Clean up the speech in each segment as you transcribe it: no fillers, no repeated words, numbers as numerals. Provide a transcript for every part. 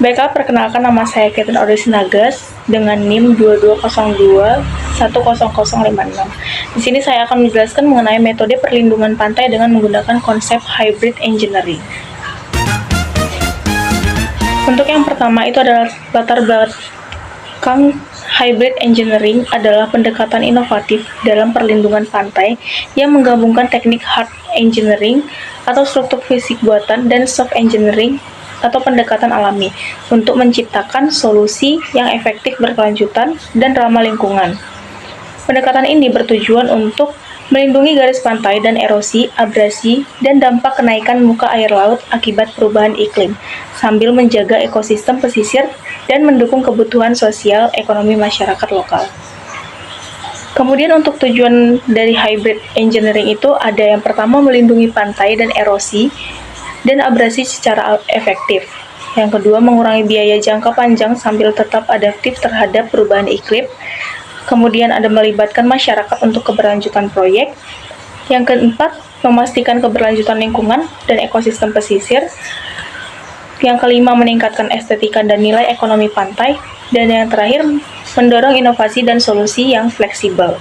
Baiklah, perkenalkan nama saya Catherine Sinagas dengan NIM 2202100056. Di sini saya akan menjelaskan mengenai metode perlindungan pantai dengan menggunakan konsep hybrid engineering. Untuk yang pertama itu adalah latar belakang hybrid engineering adalah pendekatan inovatif dalam perlindungan pantai yang menggabungkan teknik hard engineering atau struktur fisik buatan dan soft engineering atau pendekatan alami untuk menciptakan solusi yang efektif, berkelanjutan, dan ramah lingkungan. Pendekatan ini bertujuan untuk melindungi garis pantai dan erosi, abrasi, dan dampak kenaikan muka air laut akibat perubahan iklim, sambil menjaga ekosistem pesisir dan mendukung kebutuhan sosial ekonomi masyarakat lokal. Kemudian untuk tujuan dari hybrid engineering itu ada yang pertama melindungi pantai dan erosi dan abrasi secara efektif. Yang kedua, mengurangi biaya jangka panjang sambil tetap adaptif terhadap perubahan iklim. Kemudian ada melibatkan masyarakat untuk keberlanjutan proyek. Yang keempat, memastikan keberlanjutan lingkungan dan ekosistem pesisir. Yang kelima, meningkatkan estetika dan nilai ekonomi pantai. Dan yang terakhir, mendorong inovasi dan solusi yang fleksibel.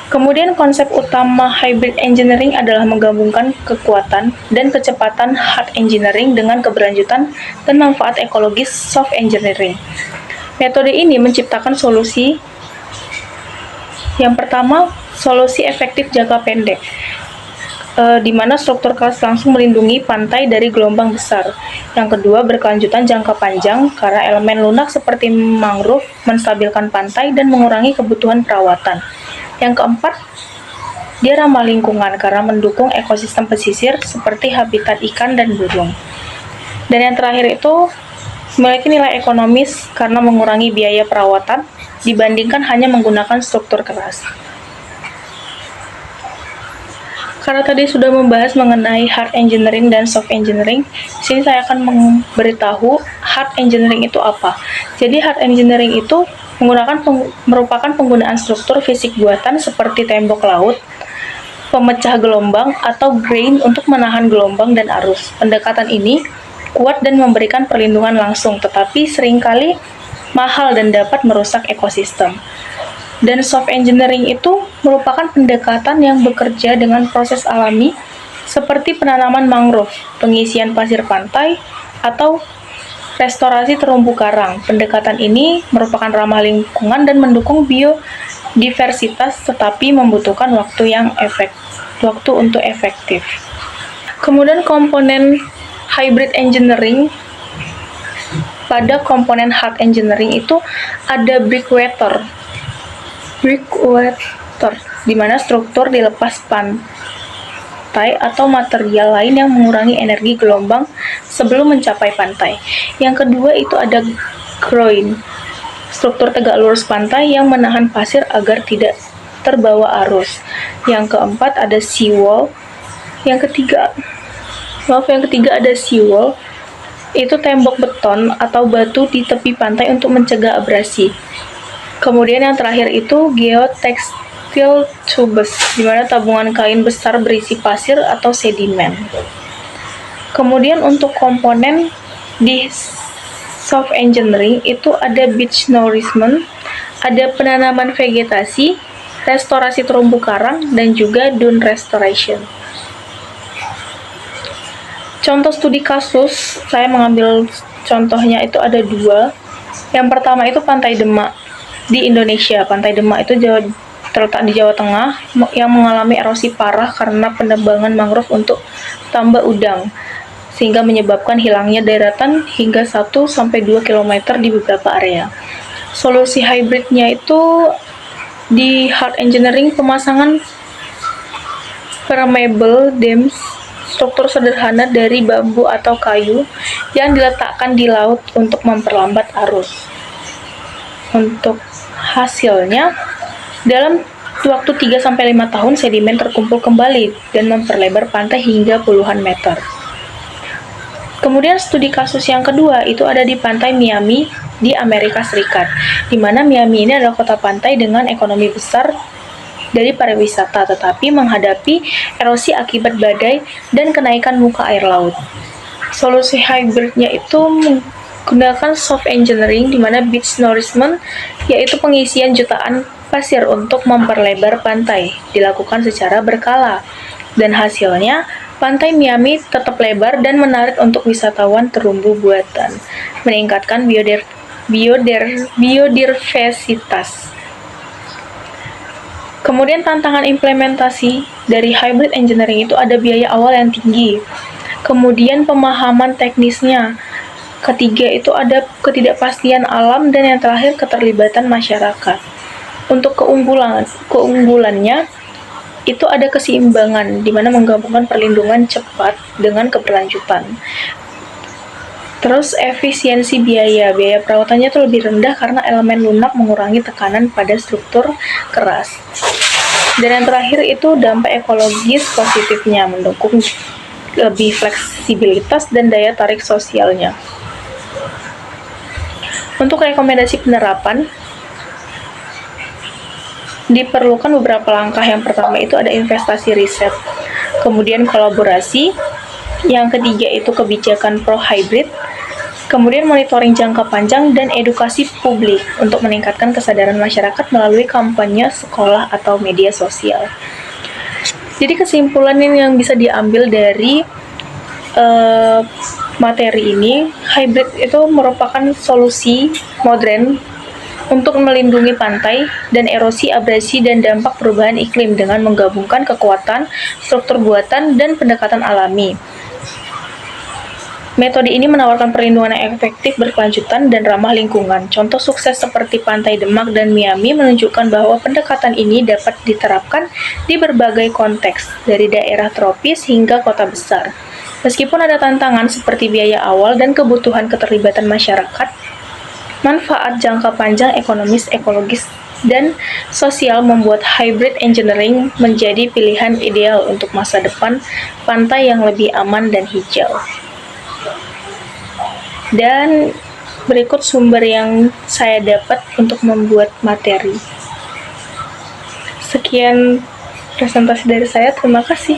Kemudian konsep utama hybrid engineering adalah menggabungkan kekuatan dan kecepatan hard engineering dengan keberlanjutan dan manfaat ekologis soft engineering. Metode ini menciptakan solusi yang pertama, solusi efektif jangka pendek, di mana struktur keras langsung melindungi pantai dari gelombang besar. Yang kedua, berkelanjutan jangka panjang karena elemen lunak seperti mangrove menstabilkan pantai dan mengurangi kebutuhan perawatan. Yang keempat, dia ramah lingkungan karena mendukung ekosistem pesisir seperti habitat ikan dan burung. Dan yang terakhir itu, memiliki nilai ekonomis karena mengurangi biaya perawatan dibandingkan hanya menggunakan struktur keras. Karena tadi sudah membahas mengenai hard engineering dan soft engineering, di sini saya akan memberitahu hard engineering itu apa. Jadi hard engineering itu merupakan penggunaan struktur fisik buatan seperti tembok laut, pemecah gelombang, atau grain untuk menahan gelombang dan arus. Pendekatan ini kuat dan memberikan perlindungan langsung, tetapi seringkali mahal dan dapat merusak ekosistem. Dan soft engineering itu merupakan pendekatan yang bekerja dengan proses alami seperti penanaman mangrove, pengisian pasir pantai, atau restorasi terumbu karang. Pendekatan ini merupakan ramah lingkungan dan mendukung biodiversitas, tetapi membutuhkan waktu untuk efektif. Kemudian komponen hybrid engineering, pada komponen hard engineering itu ada breakwater, di mana struktur dilepas pantai atau material lain yang mengurangi energi gelombang sebelum mencapai pantai. Yang kedua itu ada groin, struktur tegak lurus pantai yang menahan pasir agar tidak terbawa arus. Yang keempat ada seawall. Yang ketiga ada seawall, itu tembok beton atau batu di tepi pantai untuk mencegah abrasi. Kemudian yang terakhir itu geotextile tubes, di mana tabungan kain besar berisi pasir atau sedimen. Kemudian untuk komponen di soft engineering itu ada beach nourishment, ada penanaman vegetasi, restorasi terumbu karang, dan juga dune restoration. Contoh studi kasus, saya mengambil contohnya itu ada dua. Yang pertama itu Pantai Demak di Indonesia. Pantai Demak itu terletak di Jawa Tengah yang mengalami erosi parah karena penebangan mangrove untuk tambak udang, sehingga menyebabkan hilangnya daratan hingga 1-2 km di beberapa area. Solusi hybridnya itu di hard engineering, pemasangan permeable dams, struktur sederhana dari bambu atau kayu yang diletakkan di laut untuk memperlambat arus. Untuk hasilnya, dalam waktu 3-5 tahun sedimen terkumpul kembali dan memperlebar pantai hingga puluhan meter. Kemudian studi kasus yang kedua itu ada di pantai Miami di Amerika Serikat, di mana Miami ini adalah kota pantai dengan ekonomi besar dari pariwisata, tetapi menghadapi erosi akibat badai dan kenaikan muka air laut. Solusi hybridnya itu menggunakan soft engineering, di mana beach nourishment, yaitu pengisian jutaan pasir untuk memperlebar pantai, dilakukan secara berkala. Dan hasilnya, pantai Miami tetap lebar dan menarik untuk wisatawan terumbu buatan, meningkatkan biodiversitas. Kemudian tantangan implementasi dari hybrid engineering itu ada biaya awal yang tinggi, kemudian pemahaman teknisnya, ketiga itu ada ketidakpastian alam, dan yang terakhir keterlibatan masyarakat. Untuk keunggulannya itu ada keseimbangan, di mana menggabungkan perlindungan cepat dengan keberlanjutan. Terus efisiensi biaya perawatannya itu lebih rendah karena elemen lunak mengurangi tekanan pada struktur keras. Dan yang terakhir itu dampak ekologis positifnya, mendukung lebih fleksibilitas dan daya tarik sosialnya. Untuk rekomendasi penerapan, diperlukan beberapa langkah. Yang pertama itu ada investasi riset, kemudian kolaborasi, yang ketiga itu kebijakan pro-hybrid, kemudian monitoring jangka panjang, dan edukasi publik untuk meningkatkan kesadaran masyarakat melalui kampanye sekolah atau media sosial. Jadi kesimpulan yang bisa diambil dari materi ini, hybrid itu merupakan solusi modern untuk melindungi pantai dan erosi, abrasi, dan dampak perubahan iklim dengan menggabungkan kekuatan, struktur buatan, dan pendekatan alami. Metode ini menawarkan perlindungan yang efektif, berkelanjutan, dan ramah lingkungan. Contoh sukses seperti Pantai Demak dan Miami menunjukkan bahwa pendekatan ini dapat diterapkan di berbagai konteks, dari daerah tropis hingga kota besar. Meskipun ada tantangan seperti biaya awal dan kebutuhan keterlibatan masyarakat, manfaat jangka panjang ekonomis, ekologis, dan sosial membuat hybrid engineering menjadi pilihan ideal untuk masa depan pantai yang lebih aman dan hijau. Dan berikut sumber yang saya dapat untuk membuat materi. Sekian presentasi dari saya, terima kasih.